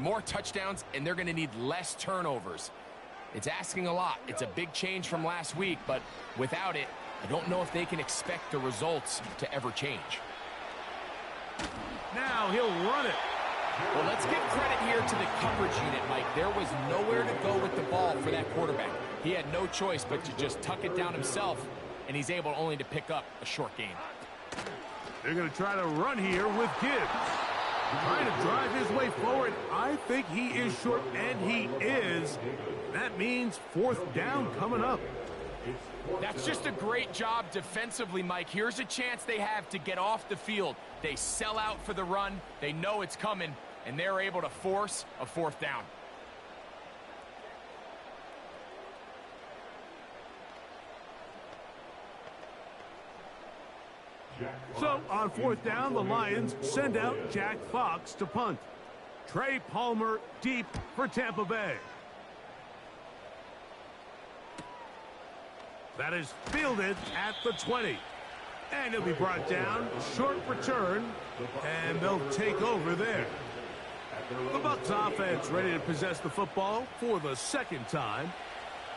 more touchdowns, and they're going to need less turnovers. It's asking a lot. It's a big change from last week, but without it, I don't know if they can expect the results to ever change. Now he'll run it. Well, let's give credit here to the coverage unit, Mike. There was nowhere to go with the ball for that quarterback. He had no choice but to just tuck it down himself, and he's able only to pick up a short gain. They're going to try to run here with Gibbs. Trying to drive his way forward. I think he is short, and he is. That means 4th down coming up. That's just a great job defensively, Mike. Here's a chance they have to get off the field. They sell out for the run. They know it's coming, and they're able to force a 4th down. So, on 4th down, the Lions send out Jack Fox to punt. Trey Palmer deep for Tampa Bay. That is fielded at the 20. And he'll be brought down. Short return. And they'll take over there. The Bucs offense ready to possess the football for the 2nd time.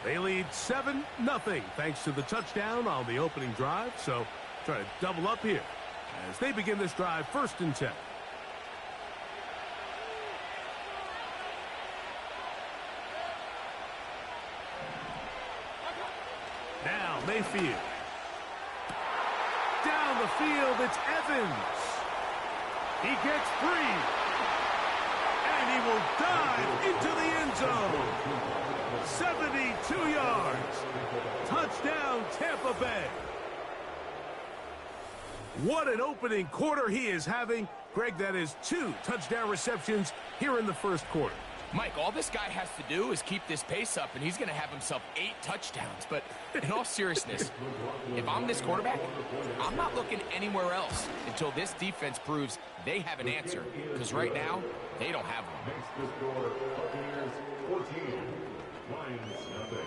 They lead 7-0 thanks to the touchdown on the opening drive. So try to double up here as they begin this drive 1st and 10. Now Mayfield. Down the field, it's Evans. He gets free. And he will dive into the end zone. 72 yards. Touchdown, Tampa Bay. What an opening quarter he is having. Greg, that is 2 touchdown receptions here in the 1st quarter. Mike, all this guy has to do is keep this pace up, and he's going to have himself 8 touchdowns. But in all seriousness, if I'm this quarterback, I'm not looking anywhere else until this defense proves they have an answer. Because right now, they don't have one. Buccaneers 14, Lions nothing.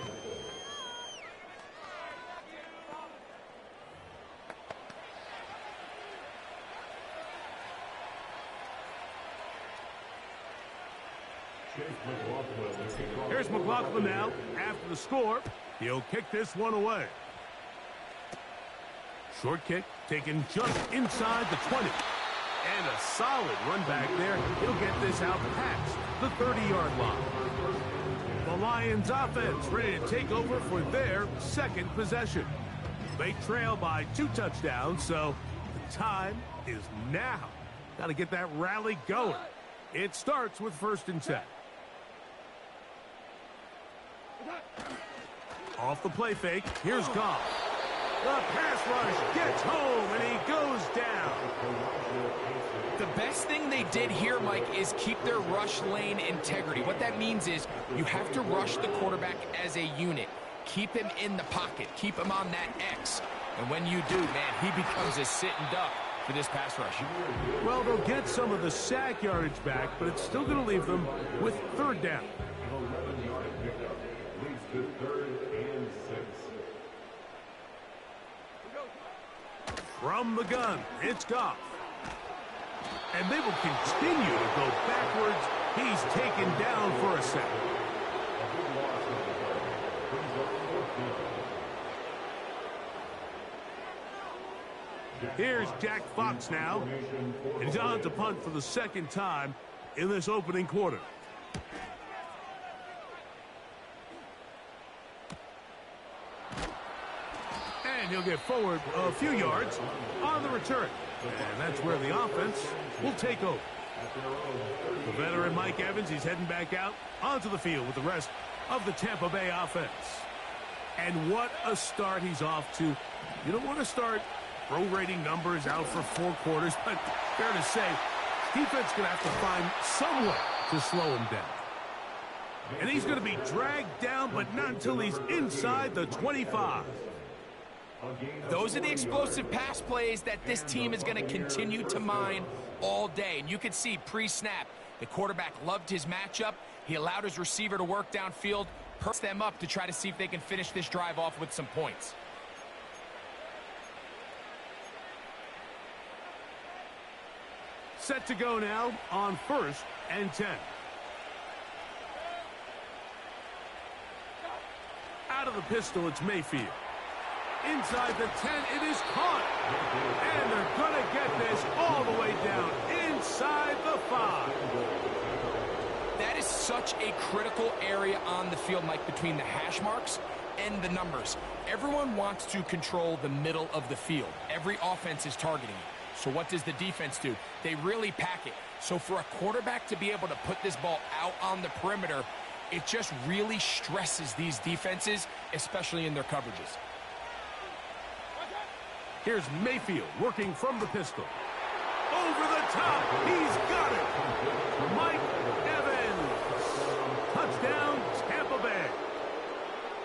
Here's McLaughlin now. After the score, he'll kick this one away. Short kick taken just inside the 20. And a solid run back there. He'll get this out past the 30-yard line. The Lions offense ready to take over for their 2nd possession. They trail by 2 touchdowns, so the time is now. Got to get that rally going. It starts with 1st and 10. Off the play fake, here's Goff. The pass rush gets home, and he goes down. The best thing they did here, Mike, is keep their rush lane integrity. What that means is you have to rush the quarterback as a unit. Keep him in the pocket. Keep him on that X. And when you do, man, he becomes a sitting duck for this pass rush. Well, they'll get some of the sack yardage back, but it's still going to leave them with 3rd down. From the gun, it's Goff. And they will continue to go backwards. He's taken down for a sack. Here's Jack Fox now. And he's on to punt for the 2nd time in this opening quarter. And he'll get forward a few yards on the return. And that's where the offense will take over. The veteran Mike Evans, he's heading back out onto the field with the rest of the Tampa Bay offense. And what a start he's off to. You don't want to start prorating numbers out for 4 quarters, but fair to say, defense going to have to find some way to slow him down. And he's going to be dragged down, but not until he's inside the 25. Those are the explosive pass plays that this team is going to continue to mine all day. And you can see pre-snap, the quarterback loved his matchup. He allowed his receiver to work downfield, perks them up to try to see if they can finish this drive off with some points. Set to go now on 1st and 10. Out of the pistol, it's Mayfield. Inside the 10, it is caught. And they're going to get this all the way down inside the 5. That is such a critical area on the field, Mike, between the hash marks and the numbers. Everyone wants to control the middle of the field. Every offense is targeting it. So what does the defense do? They really pack it. So for a quarterback to be able to put this ball out on the perimeter, it just really stresses these defenses, especially in their coverages. Here's Mayfield working from the pistol. Over the top. He's got it. Mike Evans. Touchdown, Tampa Bay.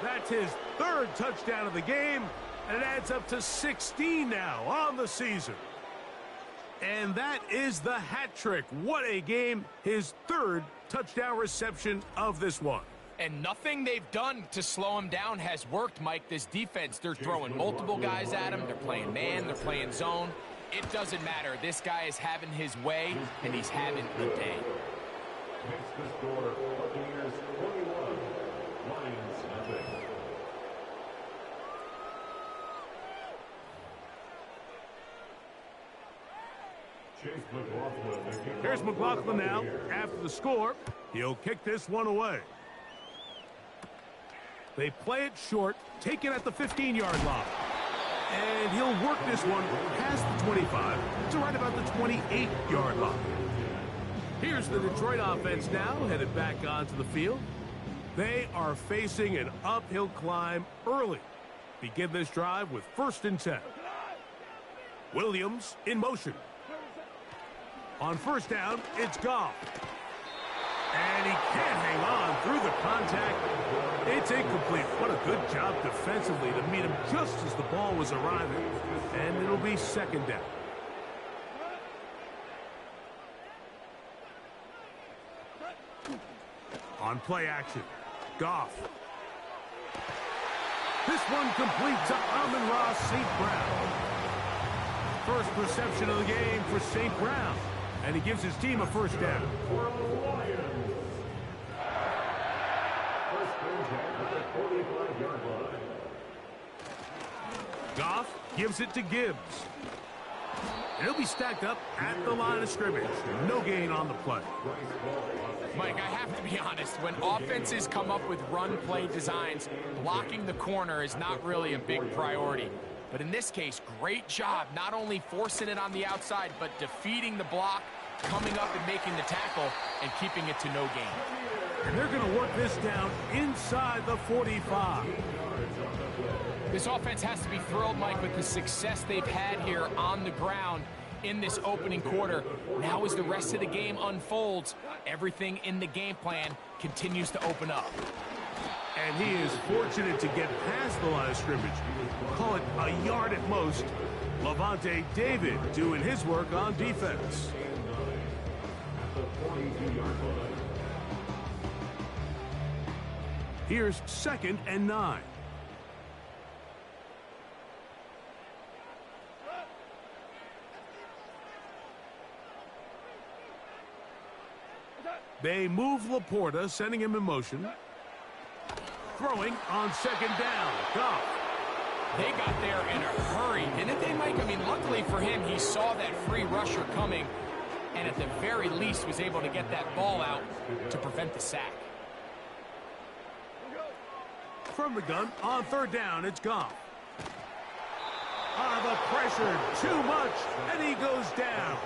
That's his 3rd touchdown of the game, and it adds up to 16 now on the season. And that is the hat trick. What a game. His 3rd touchdown reception of this one. And nothing they've done to slow him down has worked, Mike. This defense, they're throwing multiple guys at him. They're playing man. They're playing zone. It doesn't matter. This guy is having his way, and he's having a day. Makes the score Buccaneers 21, Lions nothing. Here's McLaughlin now. After the score, he'll kick this one away. They play it short, take it at the 15-yard line. And he'll work this one past the 25 to right about the 28-yard line. Here's the Detroit offense now, headed back onto the field. They are facing an uphill climb early. Begin this drive with 1st and 10. Williams in motion. On 1st down, it's Goff. And he can't hang on through the contact. It's incomplete. What a good job defensively to meet him just as the ball was arriving. And it'll be 2nd down. On play action, Goff. This one complete to Amon-Ra St. Brown. First reception of the game for St. Brown. And he gives his team a 1st down. Goff gives it to Gibbs. He'll be stacked up at the line of scrimmage. No gain on the play. Mike, I have to be honest. When offenses come up with run play designs, blocking the corner is not really a big priority. But in this case, great job not only forcing it on the outside, but defeating the block, coming up and making the tackle, and keeping it to no gain. And they're going to work this down inside the 45. This offense has to be thrilled, Mike, with the success they've had here on the ground in this opening quarter. Now as the rest of the game unfolds, everything in the game plan continues to open up. And he is fortunate to get past the line of scrimmage. Call it a yard at most. Levante David doing his work on defense. Here's 2nd and 9. They move Laporta, sending him in motion. Throwing on 2nd down. Goff. They got there in a hurry, didn't they, Mike? I mean, luckily for him, he saw that free rusher coming, and at the very least was able to get that ball out to prevent the sack. From the gun, on 3rd down, it's Goff. The pressure, too much, and he goes down.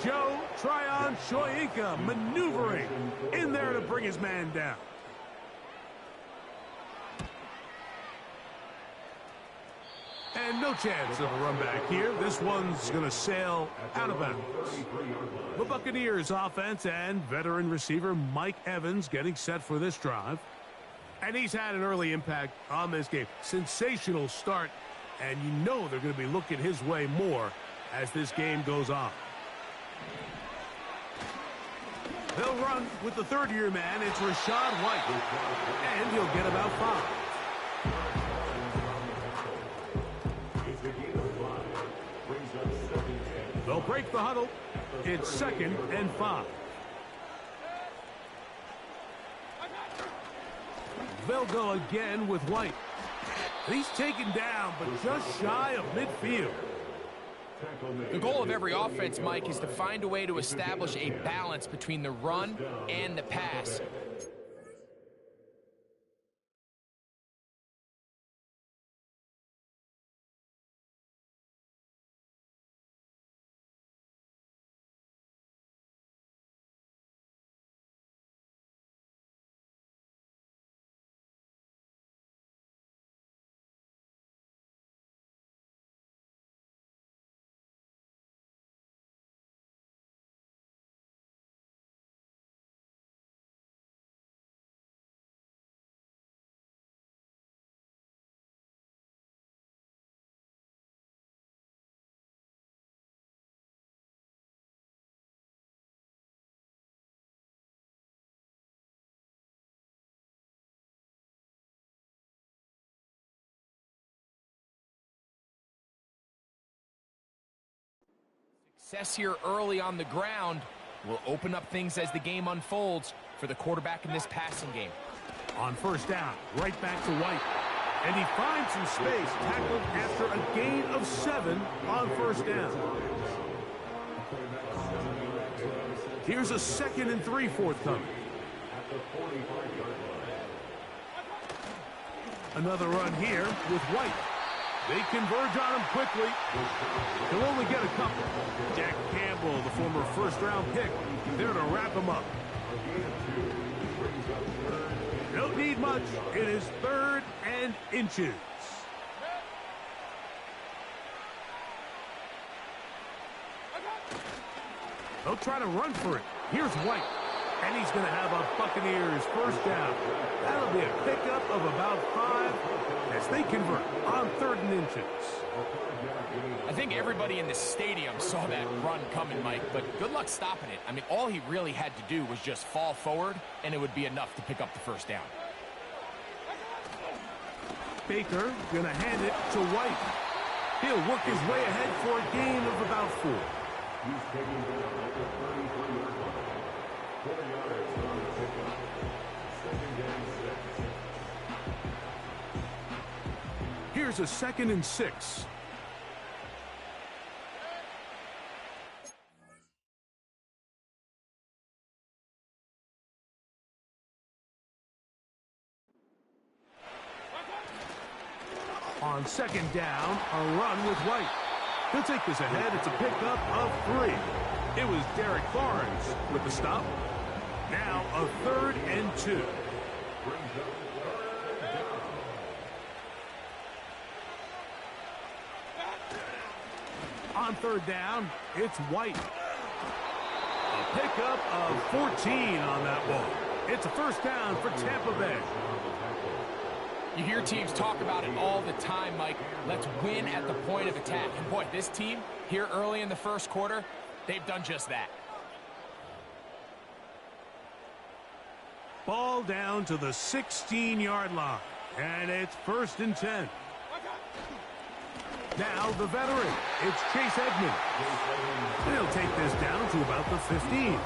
Joe Tryon Shoyinka maneuvering in there to bring his man down. And no chance of a run back here. This one's going to sail out of bounds. The Buccaneers offense and veteran receiver Mike Evans getting set for this drive. And he's had an early impact on this game. Sensational start. And you know they're going to be looking his way more as this game goes on. They'll run with the 3rd-year man. It's Rachaad White. And he'll get about 5. They'll break the huddle. It's 2nd and 5. They'll go again with White. He's taken down, but just shy of midfield. The goal of every offense, Mike, is to find a way to establish a balance between the run and the pass. Success here early on the ground will open up things as the game unfolds for the quarterback in this passing game. On first down, right back to White. And he finds some space, tackled after a gain of 7 on first down. Here's a 2nd and 3 forthcoming. Another run here with White. They converge on him quickly. He'll only get a couple. Jack Campbell, the former first-round pick, there to wrap him up. Don't need much. It is 3rd and inches. They'll try to run for it. Here's White. And he's going to have a Buccaneers first down. That'll be a pickup of about 5 as they convert on 3rd and inches. I think everybody in the stadium saw that run coming, Mike, but good luck stopping it. I mean, all he really had to do was just fall forward, and it would be enough to pick up the first down. Baker going to hand it to White. He'll work his way ahead for a gain of about 4. He's taking down at the 33-yard line. 4 yards on the pickup. 2nd and 6. Here's a 2nd and 6. On 2nd down, a run with White. He'll take this ahead. It's a pickup of 3. It was Derek Barnes with the stop. Now a 3rd and 2. On 3rd down, it's White. A pickup of 14 on that ball. It's a first down for Tampa Bay. You hear teams talk about it all the time, Mike. Let's win at the point of attack. And boy, this team here early in the first quarter, they've done just that. Ball down to the 16-yard line. And it's 1st and 10. Now the veteran. It's Chase Edmonds. He'll take this down to about the 15.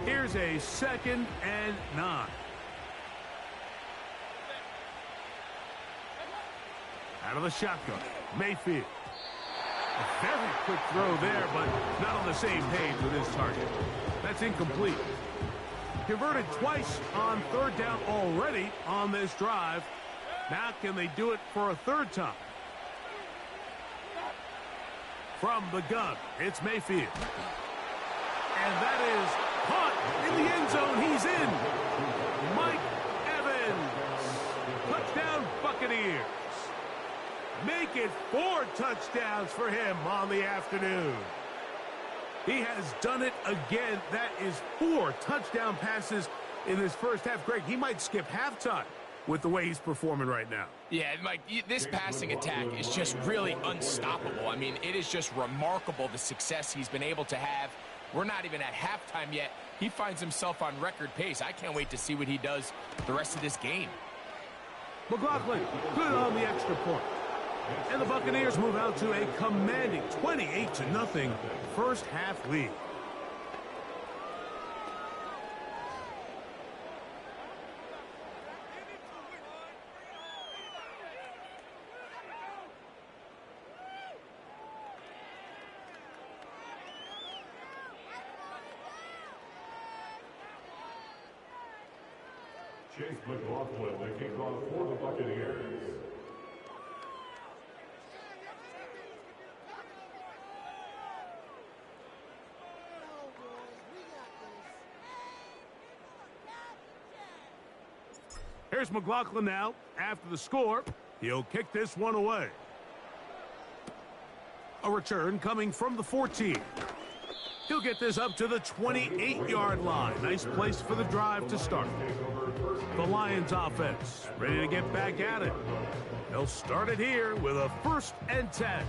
Here's a 2nd and 9. Out of the shotgun, Mayfield. A very quick throw there, but not on the same page with his target. That's incomplete. Converted twice on 3rd down already on this drive. Now can they do it for a 3rd time? From the gun, it's Mayfield. And that is caught in the end zone. He's in. Mike Evans. Touchdown Buccaneers. Make it 4 touchdowns for him on the afternoon. He has done it again. That is 4 touchdown passes in this first half. Greg, he might skip halftime with the way he's performing right now. Yeah, Mike, this passing attack is just really unstoppable. I mean, it is just remarkable the success he's been able to have. We're not even at halftime yet. He finds himself on record pace. I can't wait to see what he does the rest of this game. McLaughlin, good on the extra point. And the Buccaneers move out to a commanding 28-0 first half lead. Chase McLaughlin, the kickoff for the Buccaneers. Here's McLaughlin now. After the score, he'll kick this one away. A return coming from the 14. He'll get this up to the 28-yard line. Nice place for the drive to start. The Lions offense ready to get back at it. They'll start it here with a 1st and 10.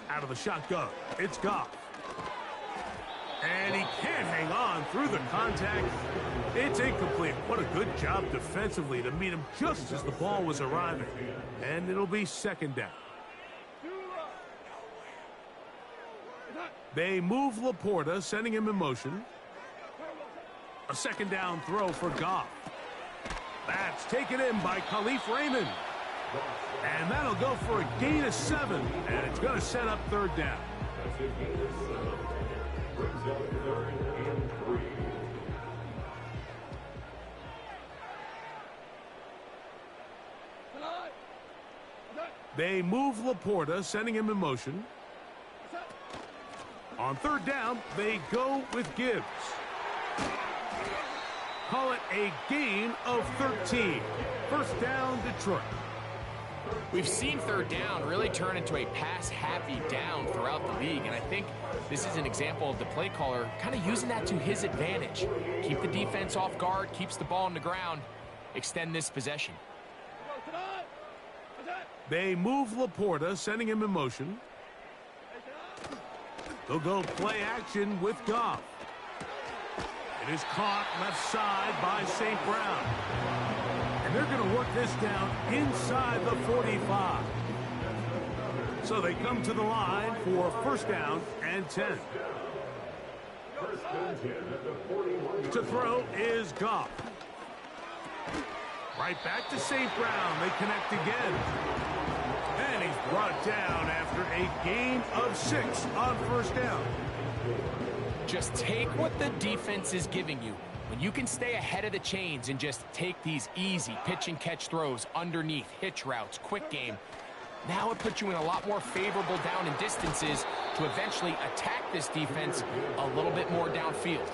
Out of the shotgun, it's Goff. And he can't hang on through the contact. It's incomplete. What a good job defensively to meet him just as the ball was arriving. And it'll be 2nd down. They move Laporta, sending him in motion. A 2nd down throw for Goff. That's taken in by Khalif Raymond. And that'll go for a gain of 7. And it's going to set up 3rd down. That's a gain of 7. Brings up 3rd and 3. They move Laporta, sending him in motion. On 3rd down, they go with Gibbs. Call it a gain of 13. 1st down, Detroit. We've seen 3rd down really turn into a pass-happy down throughout the league, and I think this is an example of the play caller kind of using that to his advantage. Keep the defense off guard, keeps the ball on the ground, extend this possession. They move Laporta, sending him in motion. They'll go play action with Goff. It is caught left side by St. Brown. And they're going to work this down inside the 45. So they come to the line for 1st down and 10. To throw is Goff. Right back to St. Brown. They connect again. And he's brought down after a gain of 6 on 1st down. Just take what the defense is giving you. When you can stay ahead of the chains and just take these easy pitch and catch throws underneath, hitch routes, quick game, now it puts you in a lot more favorable down and distances to eventually attack this defense a little bit more downfield.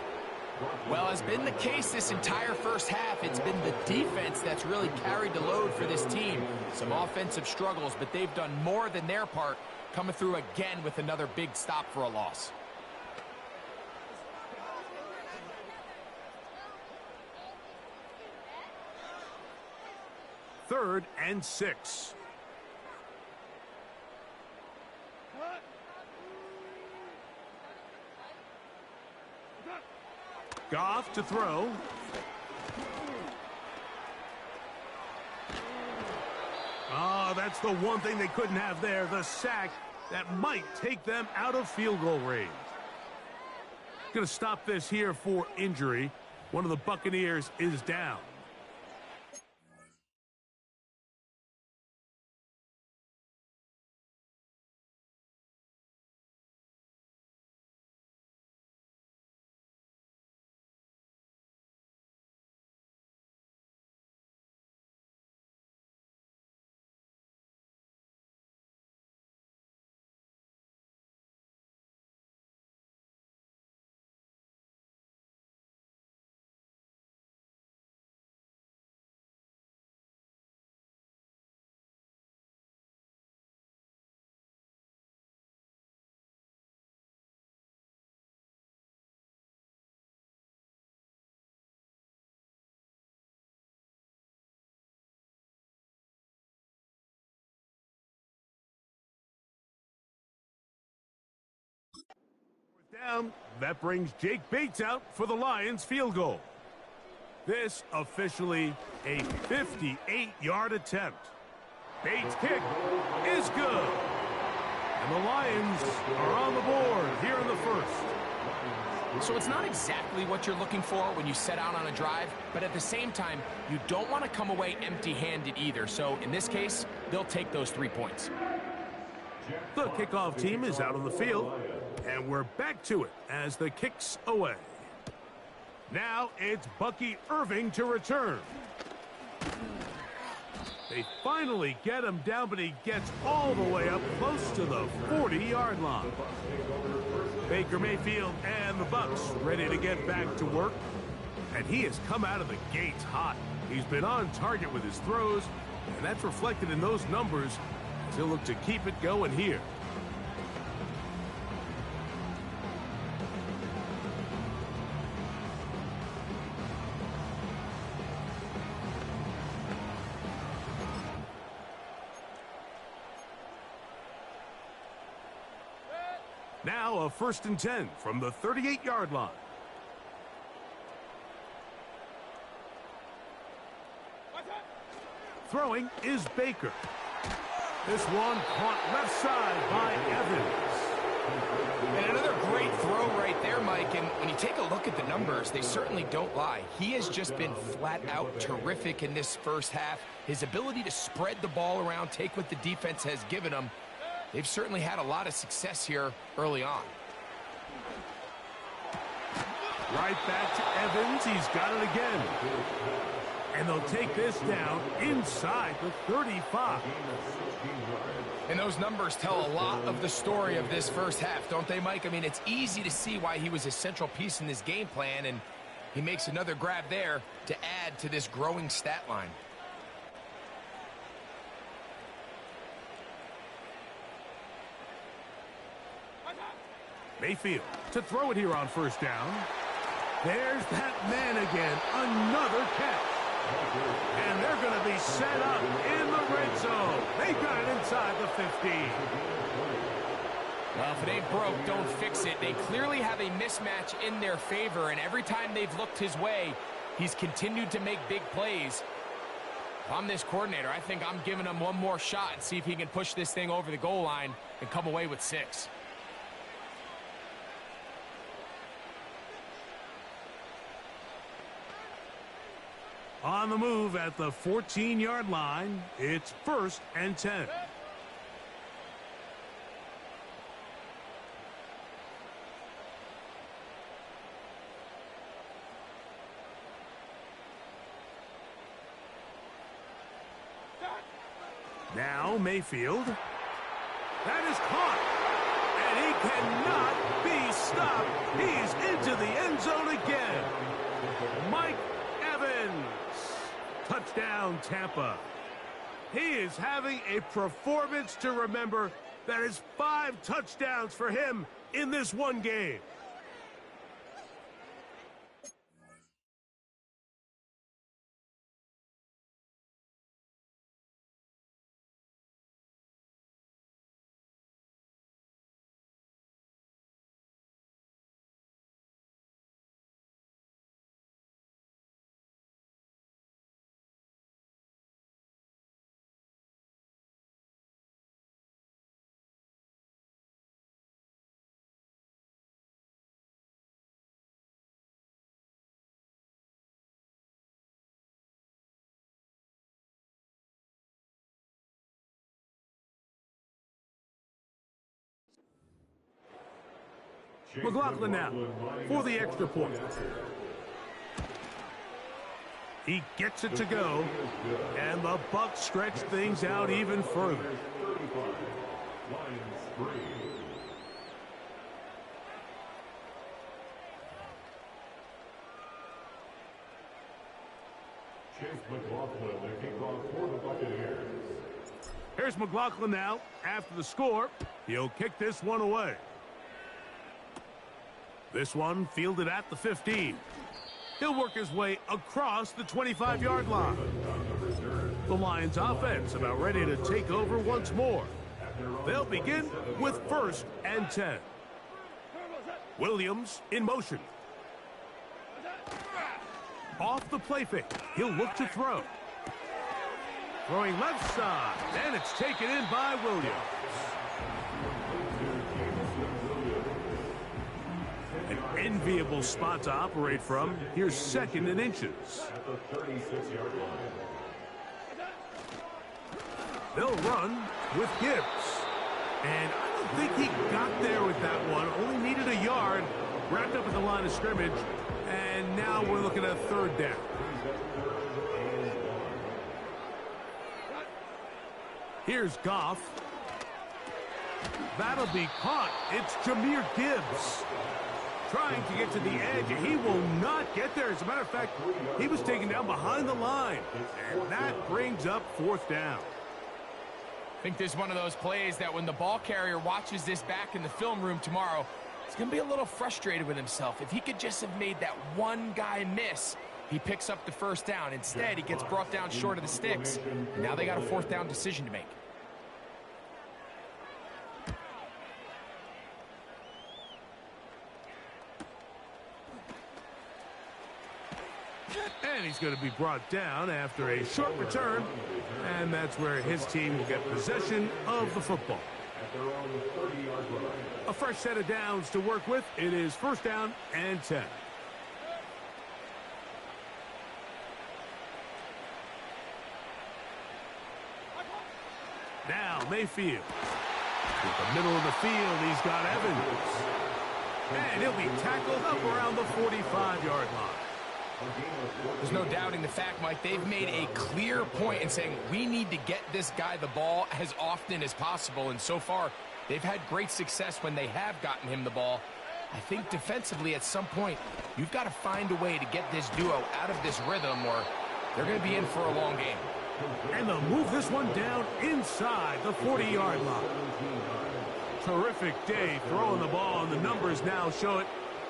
Well, as been the case this entire first half, it's been the defense that's really carried the load for this team. Some offensive struggles, but they've done more than their part, coming through again with another big stop for a loss. Third and 6. Goff to throw. Oh, that's the one thing they couldn't have there, the sack that might take them out of field goal range. Going to stop this here for injury. One of the Buccaneers is down. Down. That brings Jake Bates out for the Lions field goal. This officially a 58-yard attempt. Bates' kick is good. And the Lions are on the board here in the first. So it's not exactly what you're looking for when you set out on a drive, but at the same time, you don't want to come away empty-handed either. So in this case, they'll take those 3 points. The kickoff team is out on the field, and we're back to it as the kick's away. Now it's Bucky Irving to return. They finally get him down, but he gets all the way up close to the 40-yard line. Baker Mayfield and the Bucs ready to get back to work. And he has come out of the gates hot. He's been on target with his throws, and that's reflected in those numbers as he'll look to keep it going here. Now a 1st and 10 from the 38-yard line. Throwing is Baker. This one caught left side by Evans. And another great throw right there, Mike. And when you take a look at the numbers, they certainly don't lie. He has just been flat out terrific in this first half. His ability to spread the ball around, take what the defense has given him. They've certainly had a lot of success here early on. Right back to Evans. He's got it again. And they'll take this down inside the 35. And those numbers tell a lot of the story of this first half, don't they, Mike? I mean, it's easy to see why he was a central piece in this game plan, and he makes another grab there to add to this growing stat line. Mayfield to throw it here on 1st down. There's that man again. Another catch. And they're going to be set up in the red zone. They got it inside the 15. Well, if it ain't broke, don't fix it. They clearly have a mismatch in their favor, and every time they've looked his way, he's continued to make big plays. If I'm this coordinator, I think I'm giving him one more shot and see if he can push this thing over the goal line and come away with 6. On the move at the 14-yard line, it's 1st and 10. Now Mayfield. That is caught. And he cannot be stopped. He's into the end zone again. Mike Evans. Touchdown, Tampa. He is having a performance to remember. That is 5 touchdowns for him in this one game. McLaughlin now for the extra point. He gets it to go, and the Bucs stretch things out even further. Chase McLaughlin, the kickoff for the Buccaneers. Here's McLaughlin now after the score. He'll kick this one away. This one fielded at the 15. He'll work his way across the 25-yard line. The Lions offense about ready to take over once more. They'll begin with 1st and 10. Williams in motion. Off the play fake. He'll look to throw. Throwing left side, and it's taken in by Williams. An enviable spot to operate from. Here's 2nd and inches. At the 36-yard line. They'll run with Gibbs. And I don't think he got there with that one. Only needed a yard. Wrapped up at the line of scrimmage. And now we're looking at 3rd down. Here's Goff. That'll be caught. It's Jahmyr Gibbs. Trying to get to the edge. He will not get there. As a matter of fact, he was taken down behind the line. And that brings up 4th down. I think this is one of those plays that when the ball carrier watches this back in the film room tomorrow, he's going to be a little frustrated with himself. If he could just have made that one guy miss, he picks up the 1st down. Instead, he gets brought down short of the sticks. And now they got a 4th down decision to make. And he's going to be brought down after a short return. And that's where his team will get possession of the football. A fresh set of downs to work with. It is 1st down and 10. Now Mayfield. With the middle of the field, he's got Evans. And he'll be tackled up around the 45-yard line. There's no doubting the fact, Mike, they've made a clear point in saying we need to get this guy the ball as often as possible. And so far, they've had great success when they have gotten him the ball. I think defensively at some point, you've got to find a way to get this duo out of this rhythm or they're going to be in for a long game. And they'll move this one down inside the 40-yard line. Terrific day throwing the ball, and the numbers now show it.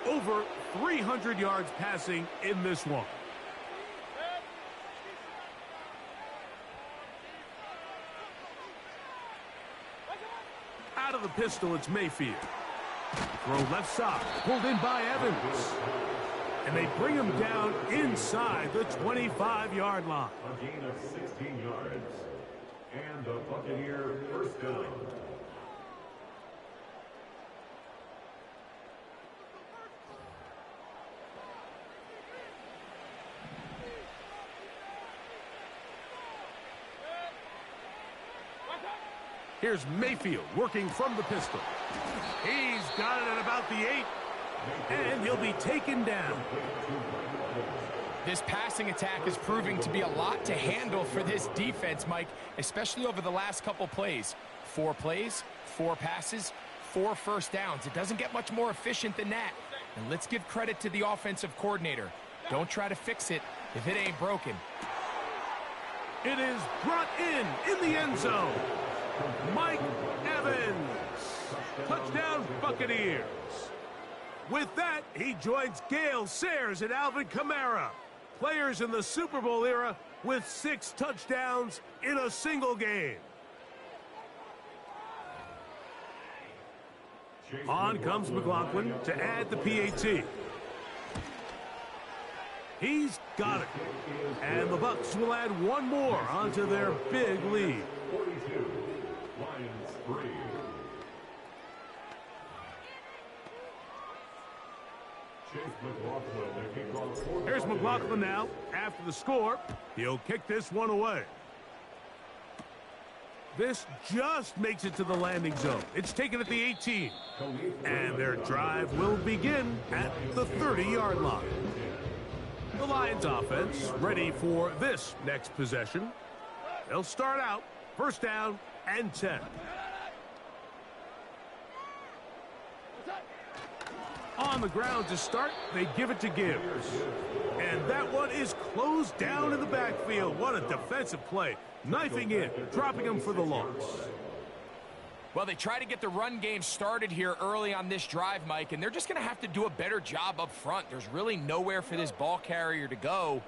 Over 300 yards passing in this one. Out of the pistol, it's Mayfield. Throw left side, pulled in by Evans. And they bring him down inside the 25-yard line. A gain of 16 yards. And the Buccaneer 1st down. Here's Mayfield working from the pistol. He's got it at about the 8. And he'll be taken down. This passing attack is proving to be a lot to handle for this defense, Mike, especially over the last couple plays. 4 plays, 4 passes, 4 first downs. It doesn't get much more efficient than that. And let's give credit to the offensive coordinator. Don't try to fix it if it ain't broken. It is brought in the end zone. Mike Evans. Touchdown, Buccaneers. With that, he joins Gale Sayers and Alvin Kamara, players in the Super Bowl era with 6 touchdowns in a single game. On comes McLaughlin to add the PAT. He's got it. And the Bucs will add one more onto their big lead. 42, Lions 3. Here's McLaughlin now. After the score, he'll kick this one away. This just makes it to the landing zone. It's taken at the 18. And their drive will begin at the 30-yard line. The Lions offense ready for this next possession. They'll start out 1st down and 10. On the ground to start, they give it to Gibbs. And that one is closed down in the backfield. What a defensive play. Knifing in, dropping him for the loss. Well, they try to get the run game started here early on this drive, Mike, and they're just going to have to do a better job up front. There's really nowhere for this ball carrier to go.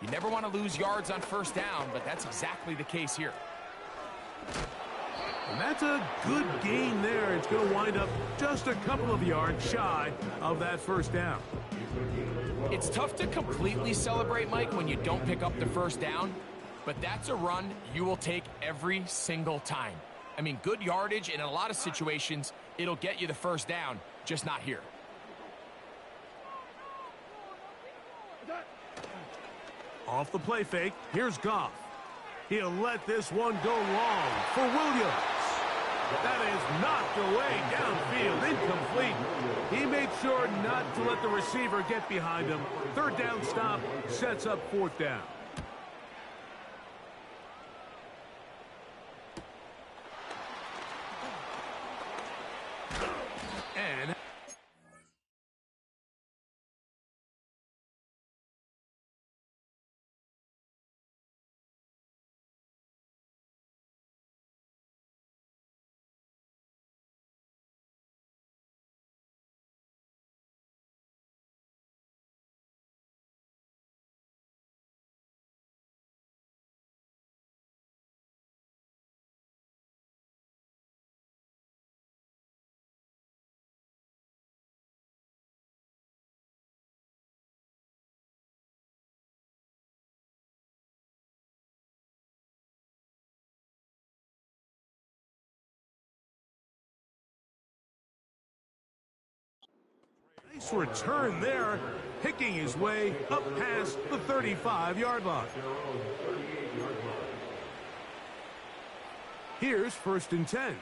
You never want to lose yards on 1st down, but that's exactly the case here. And that's a good gain there. It's going to wind up just a couple of yards shy of that first down. It's tough to completely celebrate, Mike, when you don't pick up the first down, but that's a run you will take every single time. I mean, good yardage, and in a lot of situations, it'll get you the first down, just not here. Off the play fake, here's Goff. He'll let this one go long for Williams. That is knocked away downfield, incomplete. He made sure not to let the receiver get behind him. Third down stop sets up fourth down. And nice return there, picking his way up past the 35-yard line. Here's 1st and 10.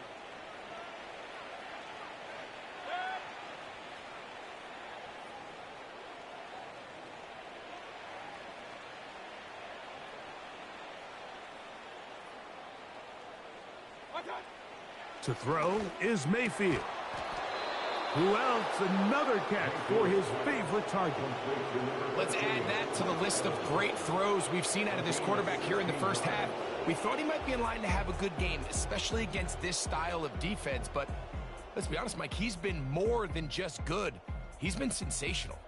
To throw is Mayfield. Who else? Another catch for his favorite target. Let's add that to the list of great throws we've seen out of this quarterback here in the first half. We thought he might be in line to have a good game, especially against this style of defense. But let's be honest, Mike, he's been more than just good. He's been sensational.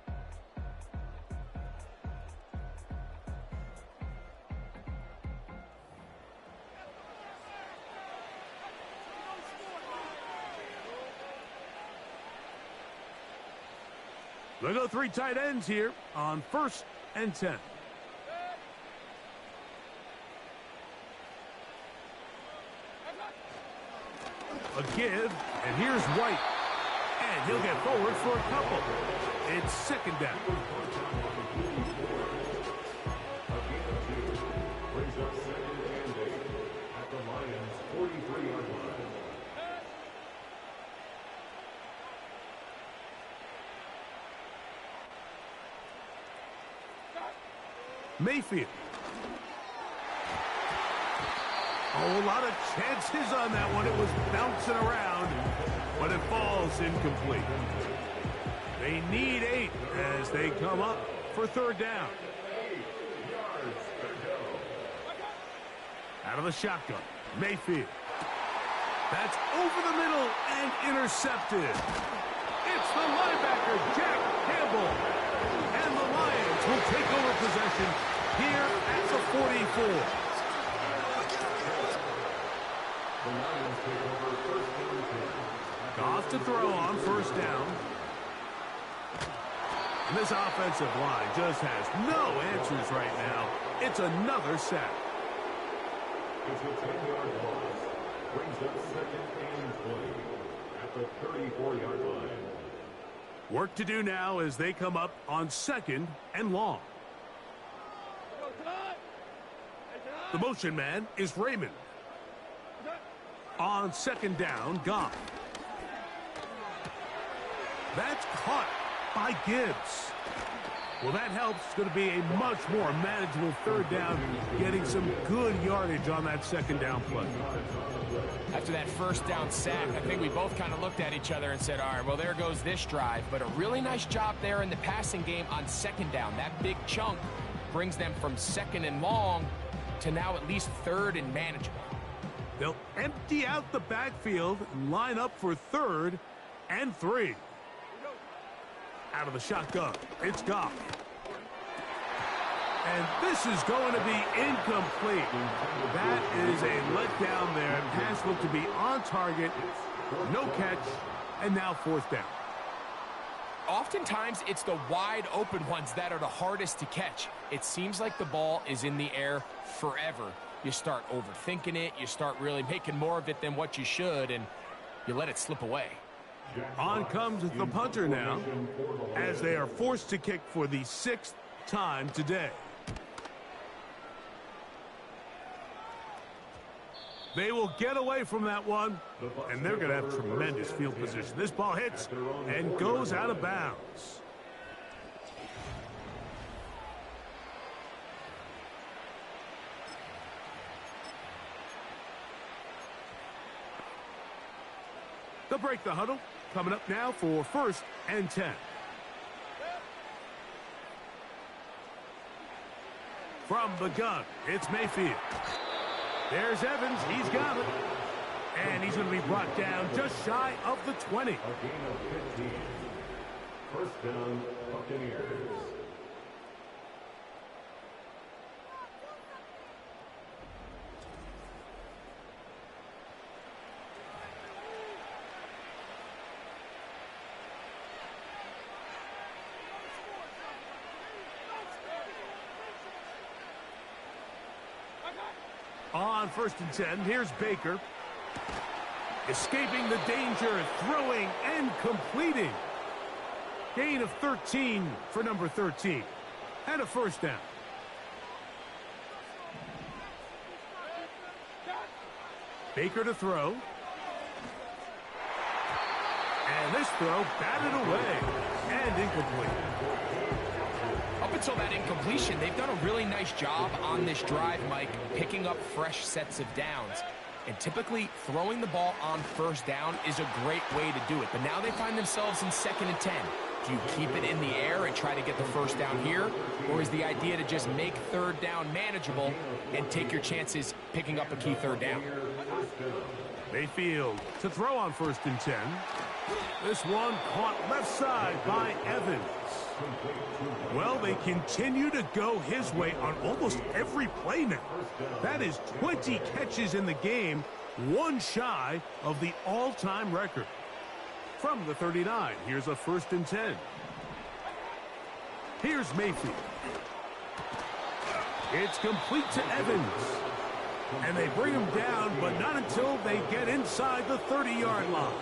They'll go 3 tight ends here on 1st and 10. A give, and here's White. And he'll get forward for a couple. It's 2nd down. Brings up 2nd and 8 at the Lions' 43-yard line. Mayfield. Oh, a lot of chances on that one. It was bouncing around, but it falls incomplete. They need 8 as they come up for 3rd down. Out of the shotgun, Mayfield. That's over the middle and intercepted. It's the linebacker, Jack Campbell. And the Lions will take over possession here at the 44. Goff to throw on 1st down. And this offensive line just has no answers right now. It's another sack. It's a 10-yard loss. Brings up 2nd and 20 at the 34-yard line. Work to do now as they come up on 2nd and long. The motion man is Raymond. On 2nd down, Goff. That's caught by Gibbs. Well, that helps. It's going to be a much more manageable 3rd down, getting some good yardage on that 2nd down play. After that 1st down sack, I think we both kind of looked at each other and said, all right, well, there goes this drive. But a really nice job there in the passing game on 2nd down. That big chunk brings them from 2nd and long to now at least 3rd and manageable. They'll empty out the backfield and line up for 3rd and 3. Out of the shotgun, it's Goff. And this is going to be incomplete. That is a letdown there. Pass looked to be on target. No catch. And now fourth down. Oftentimes, it's the wide open ones that are the hardest to catch. It seems like the ball is in the air forever. You start overthinking it. You start really making more of it than what you should, and you let it slip away. On comes the punter now, as they are forced to kick for the 6th time today. They will get away from that one, and they're going to have tremendous field position. This ball hits and goes out of bounds. They'll break the huddle. Coming up now for 1st and 10. From the gun, it's Mayfield. There's Evans. He's got it. And he's going to be brought down just shy of the 20. A gain of 15. First down, Buccaneers. On 1st and 10, here's Baker. Escaping the danger, throwing and completing. Gain of 13 for number 13. And a first down. Baker to throw. And this throw batted away and incomplete. Up until that incompletion, they've done a really nice job on this drive, Mike, picking up fresh sets of downs. And typically, throwing the ball on 1st down is a great way to do it. But now they find themselves in 2nd and 10. Do you keep it in the air and try to get the 1st down here? Or is the idea to just make 3rd down manageable and take your chances picking up a key 3rd down? Mayfield to throw on 1st and 10. This one caught left side by Evans. Well, they continue to go his way on almost every play now. That is 20 catches in the game, one shy of the all-time record. From the 39, here's a 1st and 10. Here's Mayfield. It's complete to Evans. And they bring him down, but not until they get inside the 30-yard line.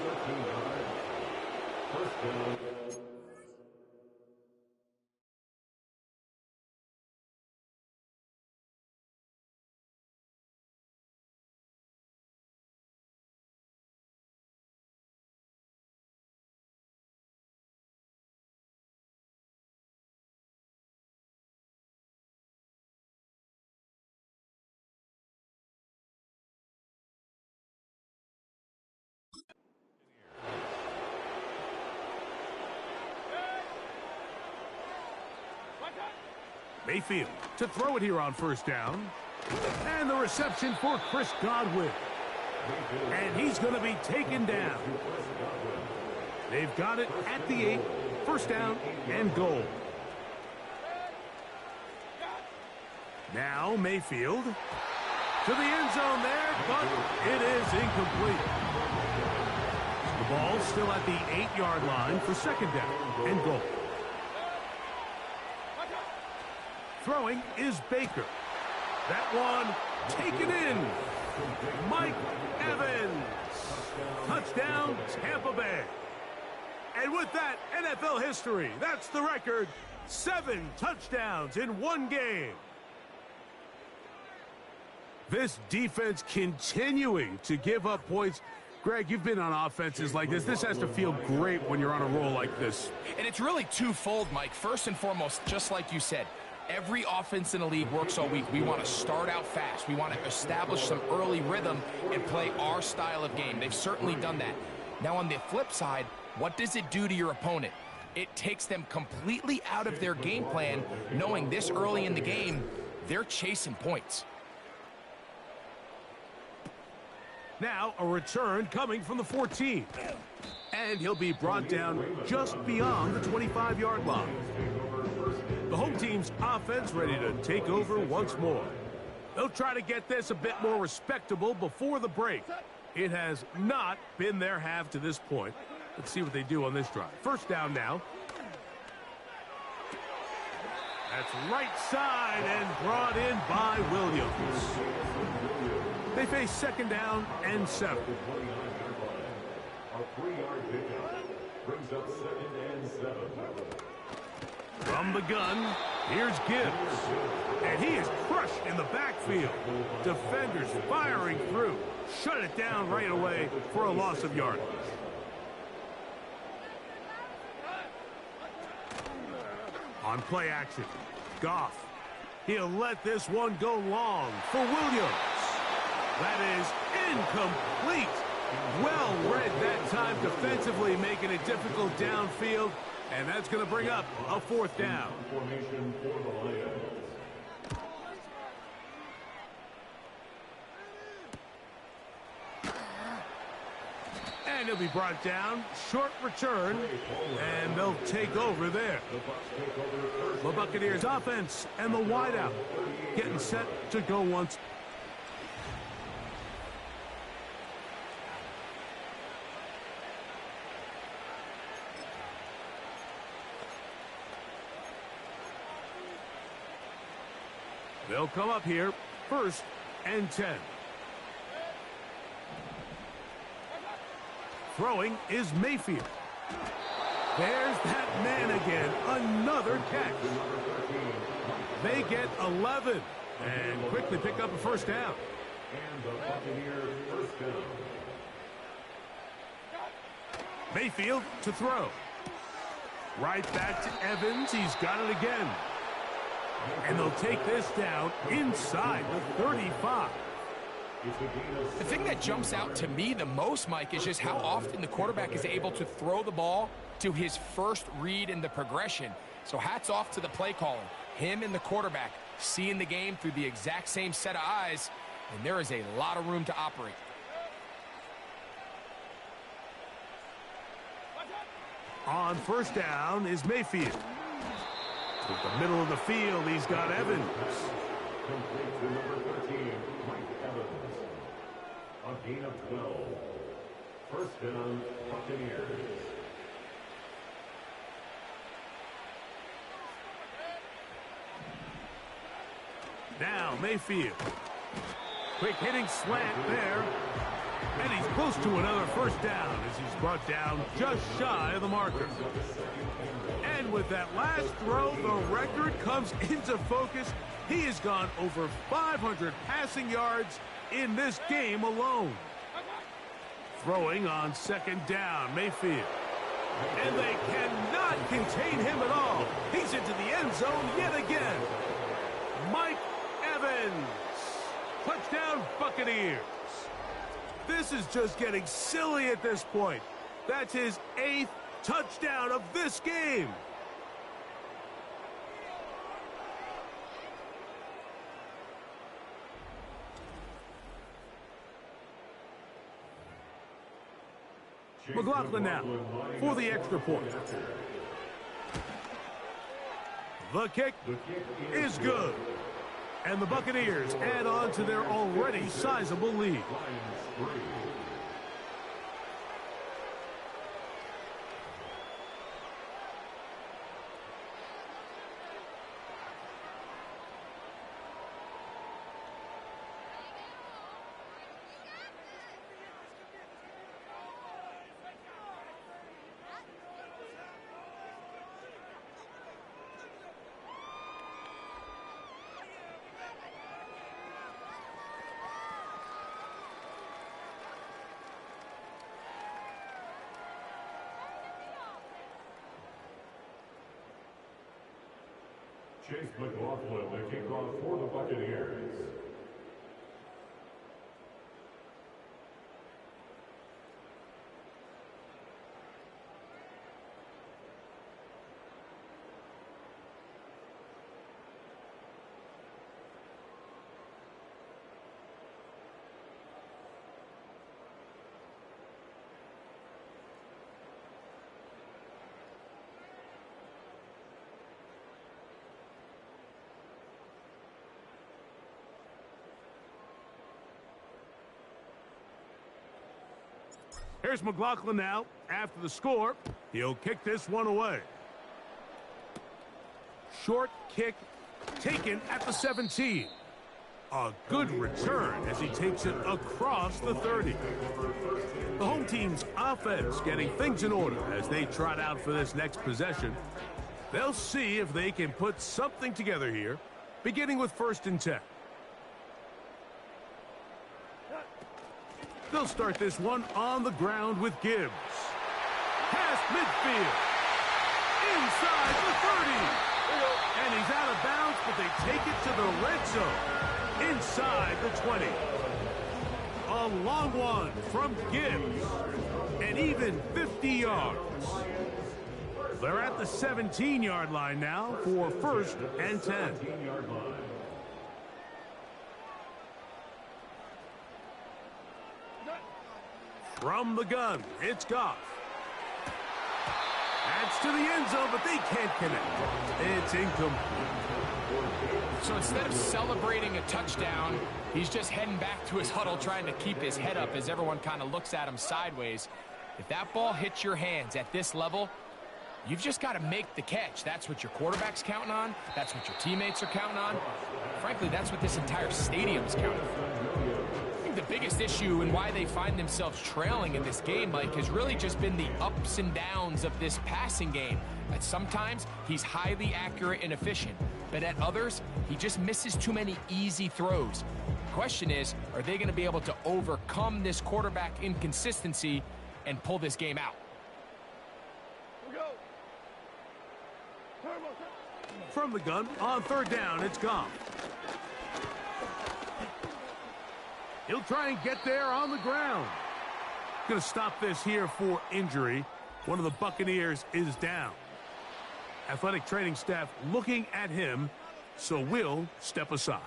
Mayfield to throw it here on 1st down. And the reception for Chris Godwin. And he's going to be taken down. They've got it at the 8. 1st down and goal. Now Mayfield to the end zone there, but it is incomplete. The ball still at the 8-yard line for 2nd down and goal. Throwing is Baker. That one taken in. Mike Evans. Touchdown, Tampa Bay. And with that, NFL history, that's the record. 7 touchdowns in one game. This defense continuing to give up points. Greg, you've been on offenses like this. This has to feel great when you're on a roll like this. And it's really twofold, Mike. First and foremost, just like you said, every offense in the league works all week. We want to start out fast. We want to establish some early rhythm and play our style of game. They've certainly done that. Now, on the flip side, what does it do to your opponent? It takes them completely out of their game plan, knowing this early in the game, they're chasing points. Now a return coming from the 14. And he'll be brought down just beyond the 25-yard line. The home team's offense ready to take over once more. They'll try to get this a bit more respectable before the break. It has not been their half to this point. Let's see what they do on this drive. First down now. That's right side and brought in by Williams. They face second down and 7. A 3-yard pickup brings up 2nd and 7. From the gun, here's Gibbs. And he is crushed in the backfield. Defenders firing through. Shut it down right away for a loss of yardage. On play action, Goff. He'll let this one go long for Williams. That is incomplete. Well read that time defensively, making it difficult downfield. And that's going to bring up a 4th down. Formation for the Lions. And he'll be brought down. Short return. And they'll take over there. The Buccaneers offense and the wideout getting set to go once. They'll come up here, 1st and 10. Throwing is Mayfield. There's that man again. Another catch. They get 11 and quickly pick up a 1st down. And the Buccaneers 1st down. Mayfield to throw. Right back to Evans. He's got it again. And they'll take this down inside the 35. The thing that jumps out to me the most, Mike, is just how often the quarterback is able to throw the ball to his first read in the progression. So hats off to the play caller. Him and the quarterback seeing the game through the exact same set of eyes, and there is a lot of room to operate. On 1st down is Mayfield. To the middle of the field, he's got Evans. Complete to number 13, Mike Evans. A gain of 12. 1st down, Buccaneers. Now Mayfield. Quick hitting slant there. And he's close to another 1st down as he's brought down just shy of the marker. And with that last throw, the record comes into focus. He has gone over 500 passing yards in this game alone. Throwing on 2nd down, Mayfield. And they cannot contain him at all. He's into the end zone yet again. Mike Evans. Touchdown, Buccaneers. This is just getting silly at this point. That's his 8th touchdown of this game. McLaughlin now for the extra point. The kick is good. And the Buccaneers add on to their already sizable lead. Chase McLaughlin, the kickoff for the Buccaneers. Here's McLaughlin now. After the score, he'll kick this one away. Short kick taken at the 17. A good return as he takes it across the 30. The home team's offense getting things in order as they trot out for this next possession. They'll see if they can put something together here, beginning with 1st and 10. They'll start this one on the ground with Gibbs. Past midfield. Inside the 30. And he's out of bounds, but they take it to the red zone. Inside the 20. A long one from Gibbs. And even 50 yards. They're at the 17-yard line now for 1st and 10. From the gun, it's Goff. That's to the end zone, but they can't connect. It's incomplete. So instead of celebrating a touchdown, he's just heading back to his huddle trying to keep his head up as everyone kind of looks at him sideways. If that ball hits your hands at this level, you've just got to make the catch. That's what your quarterback's counting on. That's what your teammates are counting on. Frankly, that's what this entire stadium's counting on. I think the biggest issue and why they find themselves trailing in this game, Mike, has really just been the ups and downs of this passing game. At sometimes, he's highly accurate and efficient, but at others, he just misses too many easy throws. The question is, are they going to be able to overcome this quarterback inconsistency and pull this game out? From the gun, on 3rd down, it's Goff. He'll try and get there on the ground. Going to stop this here for injury. One of the Buccaneers is down. Athletic training staff looking at him, so we'll step aside.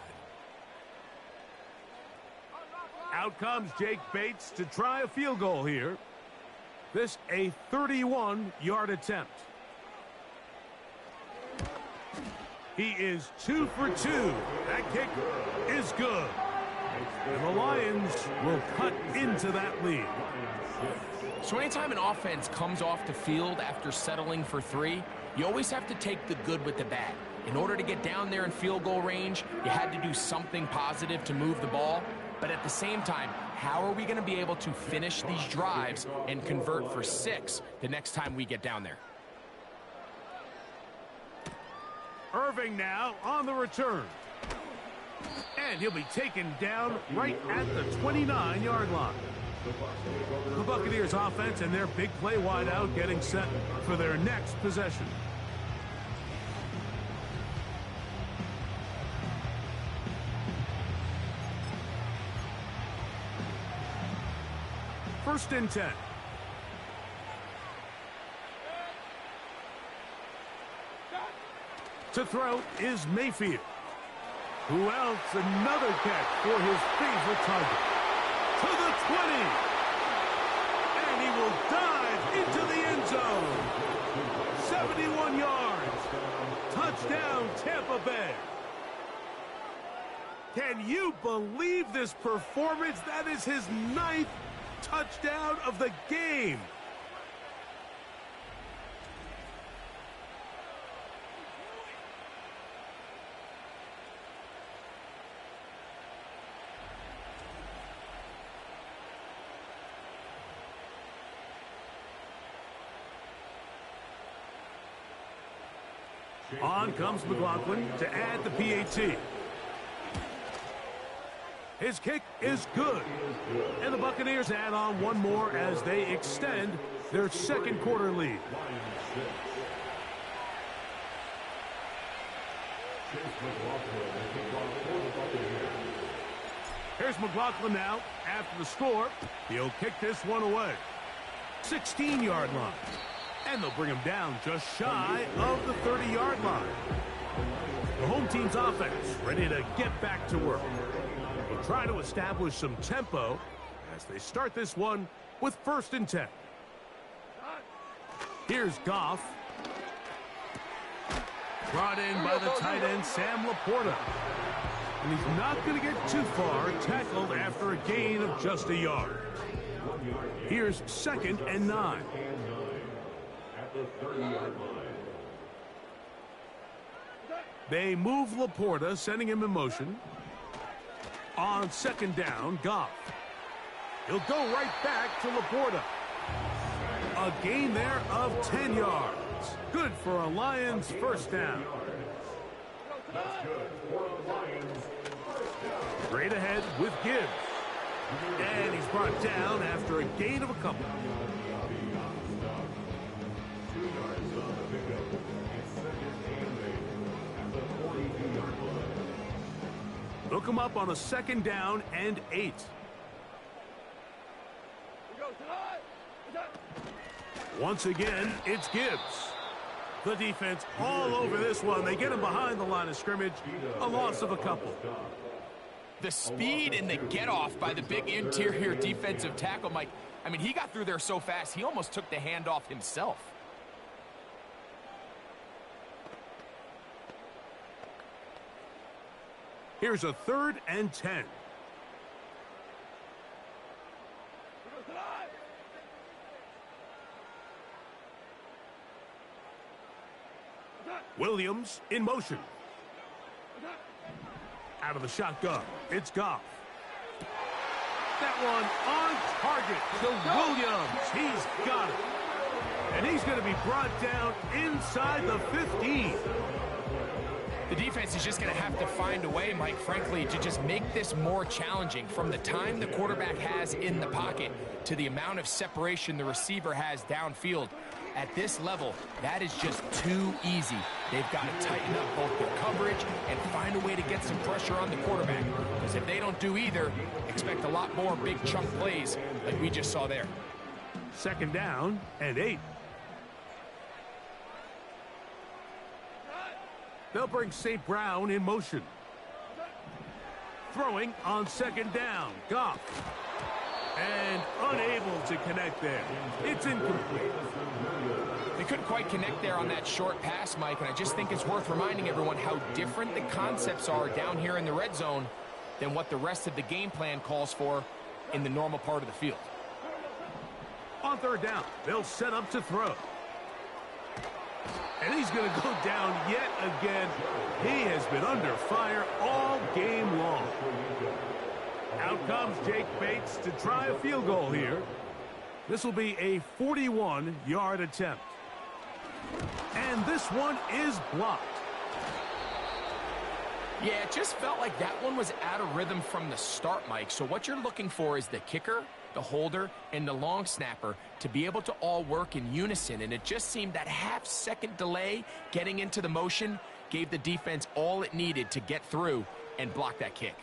Out comes Jake Bates to try a field goal here. This a 31-yard attempt. He is 2 for 2. That kick is good. And the Lions will cut into that lead. So anytime an offense comes off the field after settling for 3, you always have to take the good with the bad. In order to get down there in field goal range, you had to do something positive to move the ball. But at the same time, how are we going to be able to finish these drives and convert for 6 the next time we get down there? Irving now on the return. And he'll be taken down right at the 29-yard line. The Buccaneers offense and their big play wideout getting set for their next possession. First and 10. To throw is Mayfield. Who else? Another catch for his favorite target. To the 20. And he will dive into the end zone. 71 yards. Touchdown, Tampa Bay. Can you believe this performance? That is his 9th touchdown of the game. On comes McLaughlin to add the PAT. His kick is good. And the Buccaneers add on one more as they extend their second quarter lead. Here's McLaughlin now. After the score, he'll kick this one away. 16-yard line. And they'll bring him down just shy of the 30-yard line. The home team's offense ready to get back to work. They'll try to establish some tempo as they start this one with 1st and 10. Here's Goff. Brought in by the tight end, Sam Laporta. And he's not going to get too far, tackled after a gain of just a yard. Here's 2nd and 9. At the 30-yard line. They move Laporta, sending him in motion. On 2nd down, Goff. He'll go right back to Laporta. A gain there of 10 yards. Good for a Lions first down. That's good for the Lions. Straight ahead with Gibbs. And he's brought down after a gain of a couple. 2 yards on the pickup. It's 2nd and 8 at the 42-yard line. Look him up on a 2nd down and 8. Once again, it's Gibbs. The defense all over this one. They get him behind the line of scrimmage. A loss of a couple. The speed and the get-off by the big interior defensive tackle, Mike. I mean, he got through there so fast, he almost took the handoff himself. Here's a 3rd and 10. Williams in motion. Out of the shotgun, it's Goff. That one on target to Williams. He's got it. And he's going to be brought down inside the 15. The defense is just going to have to find a way, Mike, frankly, to just make this more challenging. From the time the quarterback has in the pocket to the amount of separation the receiver has downfield. At this level, that is just too easy. They've got to tighten up both their coverage and find a way to get some pressure on the quarterback. Because if they don't do either, expect a lot more big chunk plays like we just saw there. 2nd down and 8. They'll bring St. Brown in motion. Throwing on 2nd down. Goff. And unable to connect there. It's incomplete. They couldn't quite connect there on that short pass, Mike, and I just think it's worth reminding everyone how different the concepts are down here in the red zone than what the rest of the game plan calls for in the normal part of the field. On 3rd down, they'll set up to throw. And he's going to go down yet again. He has been under fire all game long. Out comes Jake Bates to try a field goal here. This will be a 41-yard attempt. And this one is blocked. Yeah, it just felt like that one was out of rhythm from the start, Mike. So what you're looking for is the kicker, the holder, and the long snapper to be able to all work in unison. And it just seemed that half-second delay getting into the motion gave the defense all it needed to get through and block that kick.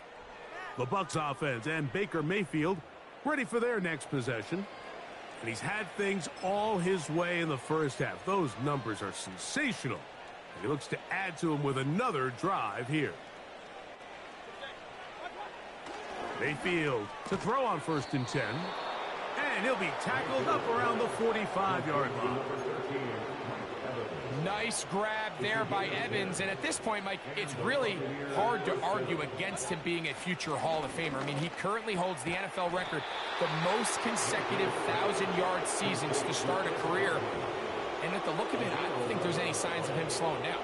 The Bucs offense and Baker Mayfield ready for their next possession. And he's had things all his way in the first half. Those numbers are sensational. And he looks to add to them with another drive here. Mayfield to throw on 1st and 10. And he'll be tackled up around the 45-yard line. Nice grab there by Evans. And at this point, Mike, it's really hard to argue against him being a future Hall of Famer. I mean, he currently holds the NFL record, the most consecutive 1,000-yard seasons to start a career. And at the look of it, I don't think there's any signs of him slowing down.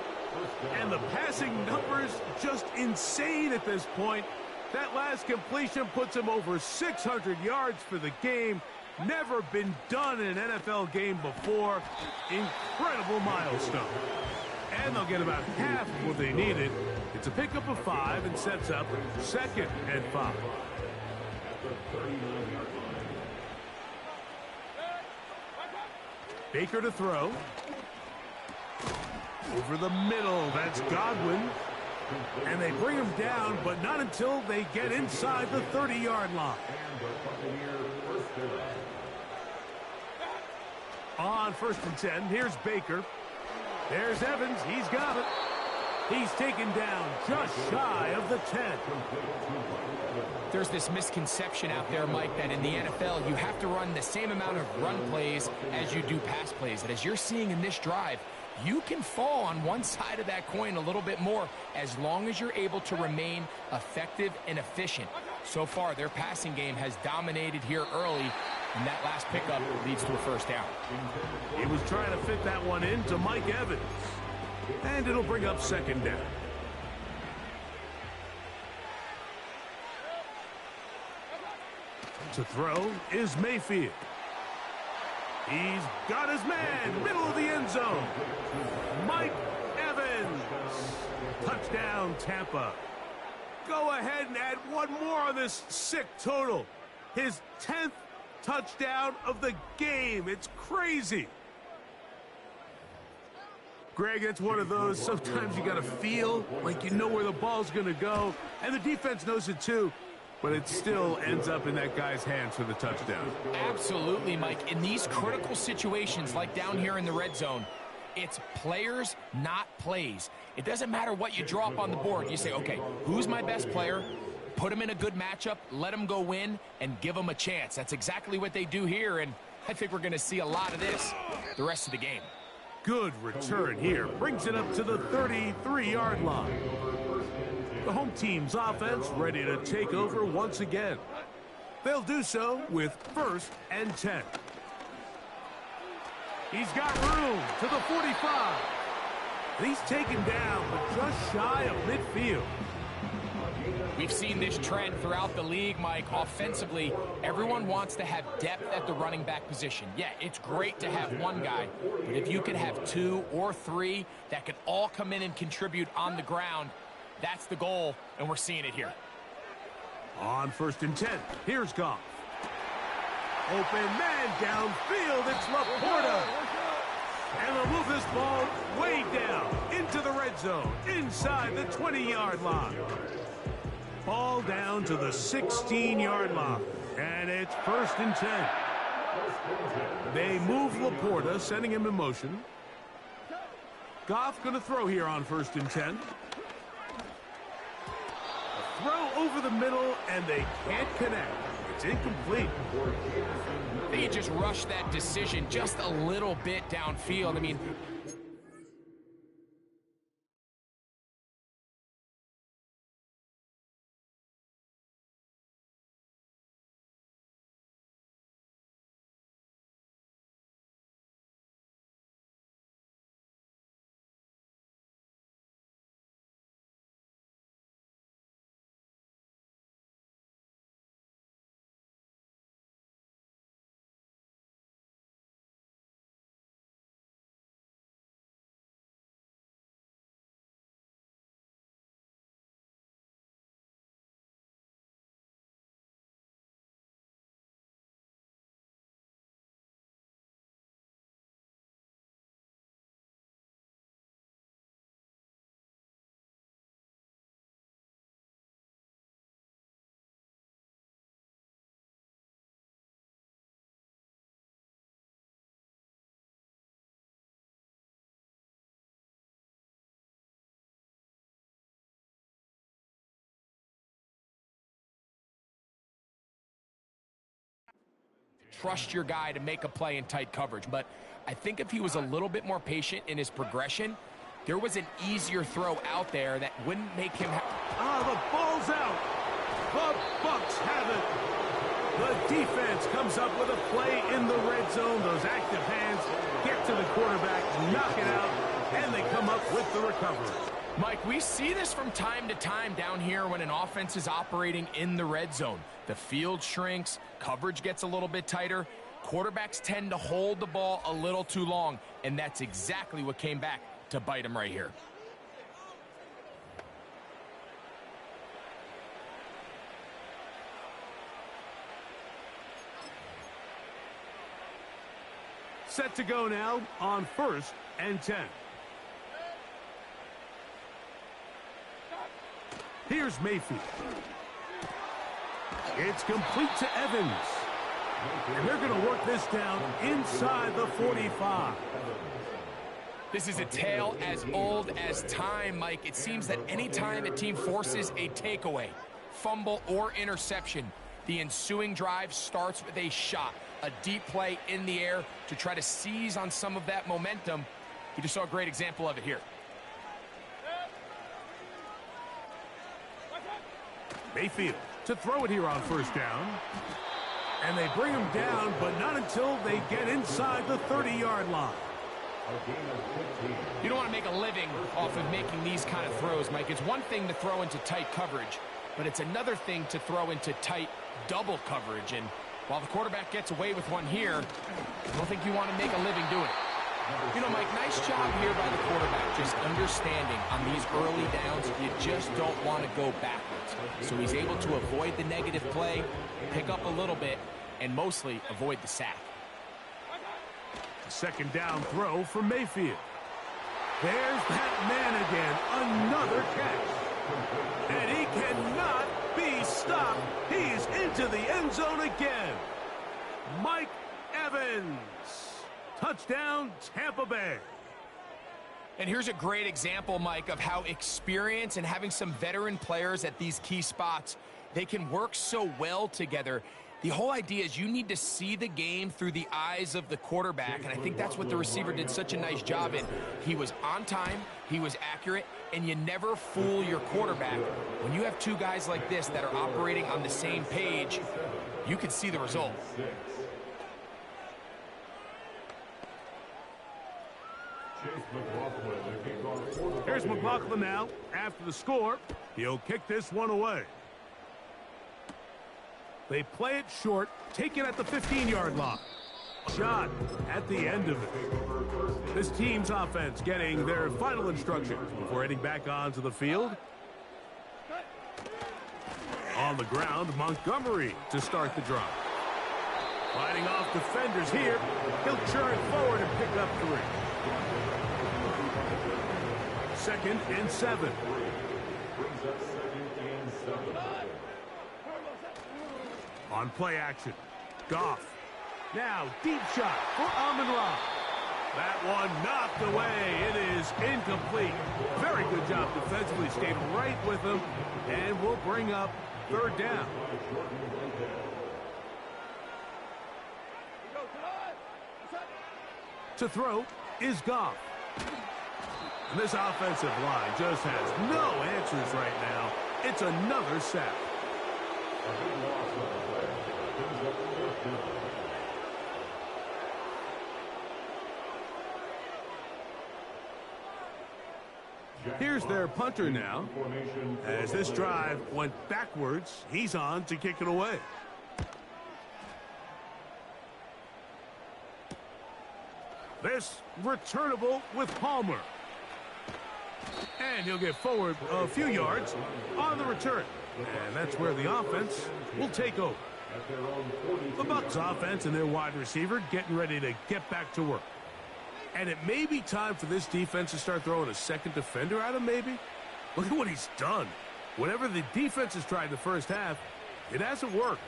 And the passing numbers just insane at this point. That last completion puts him over 600 yards for the game. Never been done in an NFL game before. Incredible milestone. And they'll get about half what they needed. It's a pickup of 5 and sets up 2nd and 5. Baker to throw. Over the middle, that's Godwin. And they bring him down, but not until they get inside the 30-yard line. On 1st and 10, here's Baker. There's Evans. He's got it. He's taken down just shy of the 10. There's this misconception out there, Mike, that in the NFL, you have to run the same amount of run plays as you do pass plays. And as you're seeing in this drive, you can fall on one side of that coin a little bit more as long as you're able to remain effective and efficient. So far, their passing game has dominated here early, and that last pickup leads to a first down. He was trying to fit that one into Mike Evans. And it'll bring up second down. To throw is Mayfield. He's got his man, middle of the end zone. Mike Evans. Touchdown, Tampa. Go ahead and add one more on this sick total. His 10th touchdown of the game. It's crazy. Greg, it's one of those, sometimes you got to feel like you know where the ball's going to go, and the defense knows it too, but it still ends up in that guy's hands for the touchdown. Absolutely, Mike. In these critical situations, like down here in the red zone, it's players, not plays. It doesn't matter what you draw up on the board. You say, okay, who's my best player? Put him in a good matchup, let him go win, and give him a chance. That's exactly what they do here, and I think we're going to see a lot of this the rest of the game. Good return here. Brings it up to the 33-yard line. The home team's offense ready to take over once again. They'll do so with 1st and 10. He's got room to the 45. He's taken down, but just shy of midfield. We've seen this trend throughout the league, Mike. Offensively, everyone wants to have depth at the running back position. Yeah, it's great to have one guy, but if you could have 2 or 3 that could all come in and contribute on the ground, that's the goal, and we're seeing it here. On 1st and 10, here's Goff. Open man downfield, it's Laporta. And they'll move this ball way down into the red zone, inside the 20-yard line. Ball down to the 16-yard line, and it's 1st and 10. They move Laporta, sending him in motion. Goff going to throw here on 1st and 10. A throw over the middle, and they can't connect. It's incomplete. They just rushed that decision just a little bit downfield. I mean, trust your guy to make a play in tight coverage. But I think if he was a little bit more patient in his progression, there was an easier throw out there that wouldn't make him the ball's out. The Bucs have it. The defense comes up with a play in the red zone. Those active hands get to the quarterback, knock it out, and they come up with the recovery. Mike, we see this from time to time down here when an offense is operating in the red zone. The field shrinks, coverage gets a little bit tighter, quarterbacks tend to hold the ball a little too long, and that's exactly what came back to bite him right here. Set to go now on 1st and 10. Here's Mayfield. It's complete to Evans. And they're going to work this down inside the 45. This is a tale as old as time, Mike. It seems that anytime a team forces a takeaway, fumble, or interception, the ensuing drive starts with a shot, a deep play in the air to try to seize on some of that momentum. We just saw a great example of it here. Mayfield to throw it here on first down. And they bring him down, but not until they get inside the 30-yard line. You don't want to make a living off of making these kind of throws, Mike. It's one thing to throw into tight coverage, but it's another thing to throw into tight double coverage. And while the quarterback gets away with one here, I don't think you want to make a living doing it. You know, Mike, nice job here by the quarterback, just understanding on these early downs, you just don't want to go backwards. So he's able to avoid the negative play, pick up a little bit, and mostly avoid the sack. Second down throw for Mayfield. There's that man again, another catch. And he cannot be stopped. He's into the end zone again. Mike Evans. Touchdown, Tampa Bay. And here's a great example, Mike, of how experience and having some veteran players at these key spots, they can work so well together. The whole idea is you need to see the game through the eyes of the quarterback, and I think that's what the receiver did such a nice job in. He was on time, he was accurate, and you never fool your quarterback. When you have two guys like this that are operating on the same page, you can see the result. Here's McLaughlin now. After the score, he'll kick this one away. They play it short, take it at the 15-yard line. Shot at the end of it. This team's offense getting their final instructions before heading back onto the field. On the ground, Montgomery to start the drive. Fighting off defenders here. He'll churn forward and pick up 3. 2nd and 7. On play action, Goff. Now, deep shot for Amon-Ra. That one knocked away. It is incomplete. Very good job defensively. Stayed right with him. And we'll bring up 3rd down. To throw is Goff. And this offensive line just has no answers right now. It's another sack. Here's their punter now. As this drive went backwards, he's on to kick it away. This returnable with Palmer. And he'll get forward a few yards on the return. And that's where the offense will take over. The Bucs offense and their wide receiver getting ready to get back to work. And it may be time for this defense to start throwing a second defender at him, maybe. Look at what he's done. Whatever the defense has tried the first half, it hasn't worked.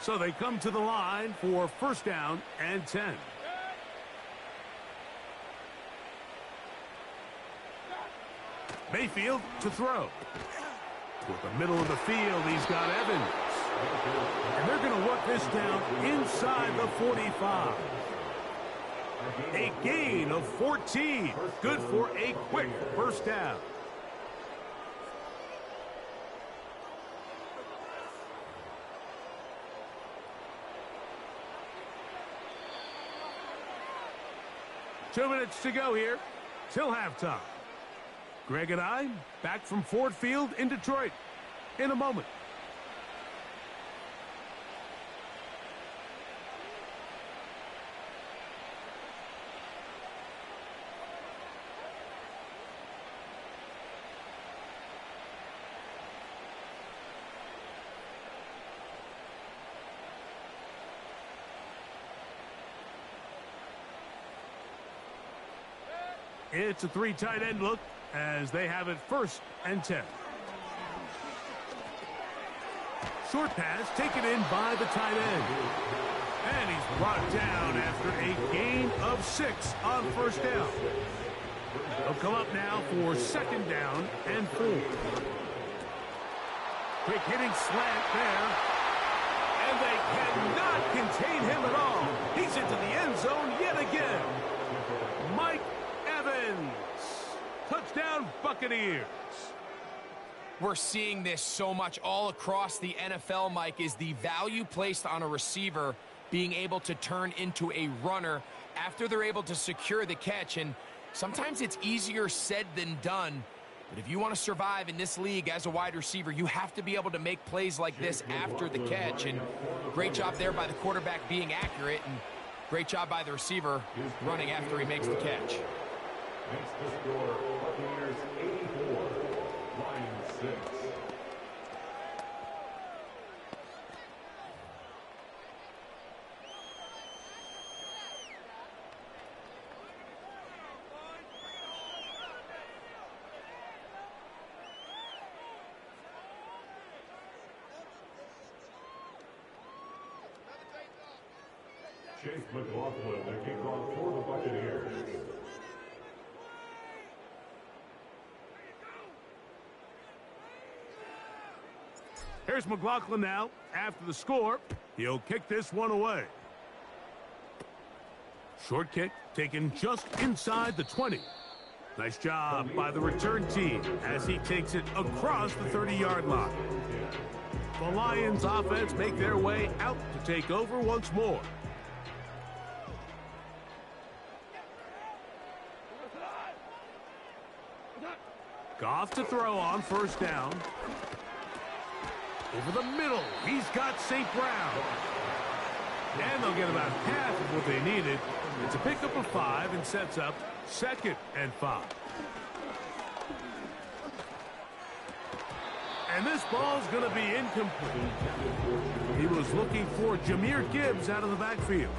So they come to the line for 1st down and 10. Mayfield to throw. Toward the middle of the field, he's got Evans. And they're going to work this down inside the 45. A gain of 14. Good for a quick 1st down. Two minutes to go here till halftime. Greg and I back from Ford Field in Detroit in a moment. It's a 3 tight end look as they have it 1st and 10. Short pass taken in by the tight end. And he's brought down after a gain of 6 on 1st down. They'll come up now for 2nd down and 4. Quick hitting slant there. And they cannot contain him at all. He's into the end zone yet again. Mike Evans. Touchdown, Buccaneers. We're seeing this so much all across the NFL, Mike, is the value placed on a receiver being able to turn into a runner after they're able to secure the catch. And sometimes it's easier said than done. But if you want to survive in this league as a wide receiver, you have to be able to make plays like this after the catch. And great job there by the quarterback being accurate, and great job by the receiver running after he makes the catch. Makes the score Buccaneers 84, Lions 6. Chase McLaughlin, the kickoff for the Buccaneers. Here's McLaughlin now. After the score, he'll kick this one away. Short kick taken just inside the 20. Nice job by the return team as he takes it across the 30-yard line. The Lions offense make their way out to take over once more. Goff to throw on first down. Over the middle, he's got St. Brown. And they'll get about half of what they needed. It's a pickup of 5 and sets up 2nd and 5. And this ball's going to be incomplete. He was looking for Jahmyr Gibbs out of the backfield.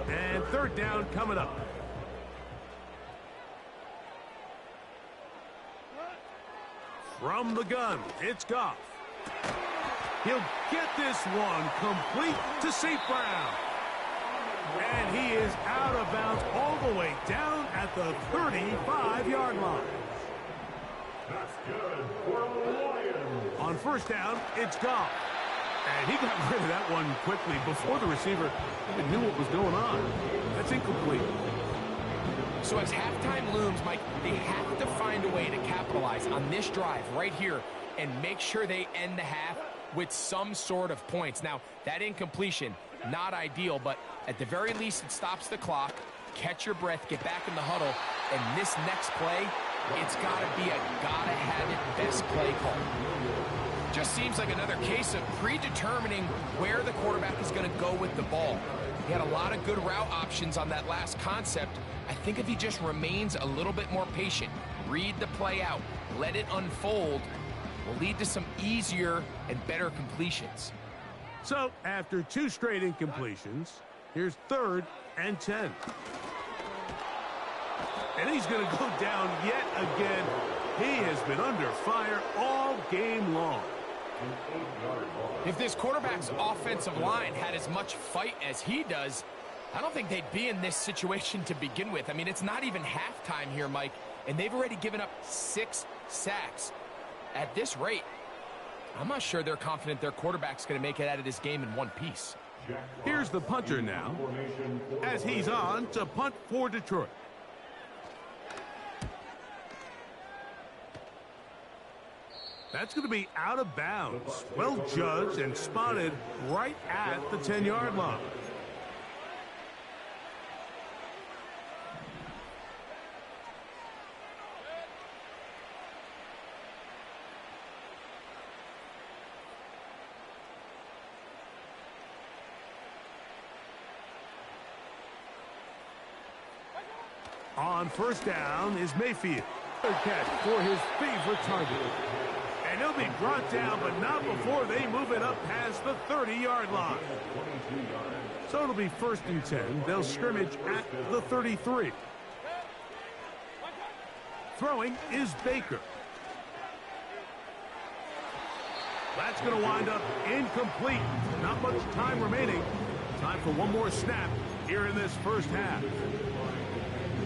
And 3rd down coming up. From the gun, it's Goff. He'll get this one complete to St. Brown. And he is out of bounds all the way down at the 35-yard line. That's good for the Lions. On first down, it's Goff. And he got rid of that one quickly before the receiver even knew what was going on. That's incomplete. So as halftime looms, Mike, they have to find a way to capitalize on this drive right here and make sure they end the half with some sort of points. Now, that incompletion, not ideal, but at the very least, it stops the clock. Catch your breath, get back in the huddle, and this next play, it's got to be a gotta-have-it best play call. Just seems like another case of predetermining where the quarterback is going to go with the ball. He had a lot of good route options on that last concept. I think if he just remains a little bit more patient, read the play out, let it unfold, will lead to some easier and better completions. So, after 2 straight incompletions, here's 3rd and 10. And he's going to go down yet again. He has been under fire all game long. If this quarterback's offensive line had as much fight as he does, I don't think they'd be in this situation to begin with. I mean, it's not even halftime here, Mike, and they've already given up 6 sacks. At this rate, I'm not sure they're confident their quarterback's going to make it out of this game in one piece. Here's the punter now, as he's on to punt for Detroit. That's going to be out of bounds. Well judged and spotted right at the 10-yard line. On first down is Mayfield. Third catch for his favorite target. And he'll be brought down, but not before they move it up past the 30-yard line. So it'll be 1st and 10. They'll scrimmage at the 33. Throwing is Baker. That's going to wind up incomplete. Not much time remaining. Time for one more snap here in this first half.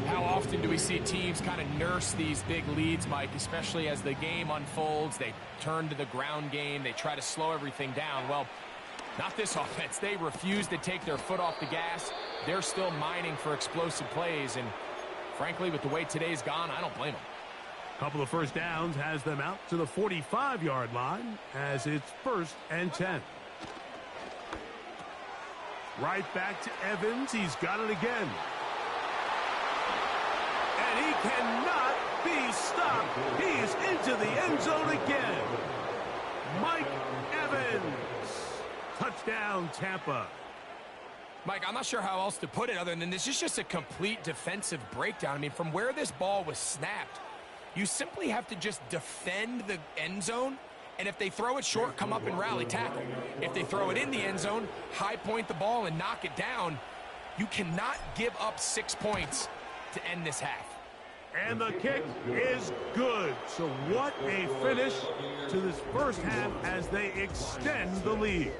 How often do we see teams kind of nurse these big leads, Mike, especially as the game unfolds? They turn to the ground game. They try to slow everything down. Well, not this offense. They refuse to take their foot off the gas. They're still mining for explosive plays. And frankly, with the way today's gone, I don't blame them. Couple of first downs has them out to the 45-yard line as it's 1st and 10. Right back to Evans. He's got it again. And he cannot be stopped. He's into the end zone again. Mike Evans. Touchdown, Tampa. Mike, I'm not sure how else to put it other than this is just a complete defensive breakdown. I mean, from where this ball was snapped, you simply have to just defend the end zone, and if they throw it short, come up and rally tackle. If they throw it in the end zone, high point the ball and knock it down. You cannot give up 6 points to end this half. And the kick is good. So what a finish to this first half as they extend the lead.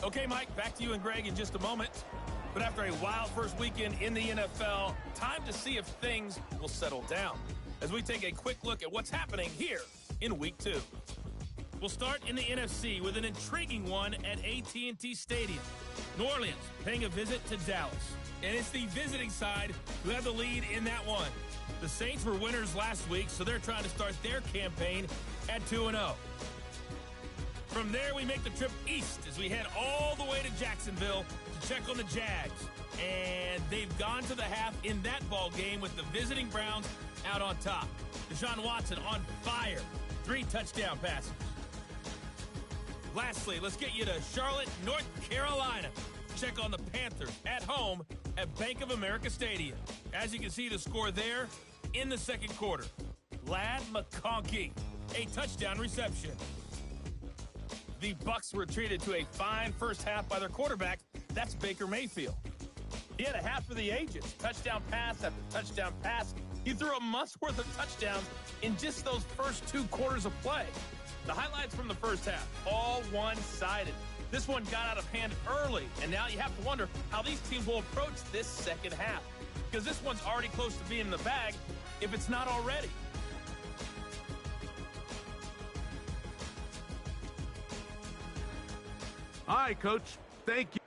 Okay, Mike, back to you and Greg in just a moment. But after a wild first weekend in the NFL, time to see if things will settle down as we take a quick look at what's happening here in Week 2. We'll start in the NFC with an intriguing one at AT&T Stadium. New Orleans paying a visit to Dallas. And it's the visiting side who have the lead in that one. The Saints were winners last week, so they're trying to start their campaign at 2-0. From there, we make the trip east as we head all the way to Jacksonville to check on the Jags. And they've gone to the half in that ball game with the visiting Browns out on top. Deshaun Watson on fire. 3 touchdown passes. Lastly, let's get you to Charlotte, North Carolina. Check on the Panthers at home at Bank of America Stadium. As you can see, the score there in the second quarter. Lad McConkey, a touchdown reception. The Bucs were treated to a fine first half by their quarterback. That's Baker Mayfield. He had a half for the ages. Touchdown pass after touchdown pass. He threw a month's worth of touchdowns in just those first 2 quarters of play. The highlights from the first half, all one-sided. This one got out of hand early, and now you have to wonder how these teams will approach this second half. Because this one's already close to being in the bag, if it's not already. All right, Coach. Thank you.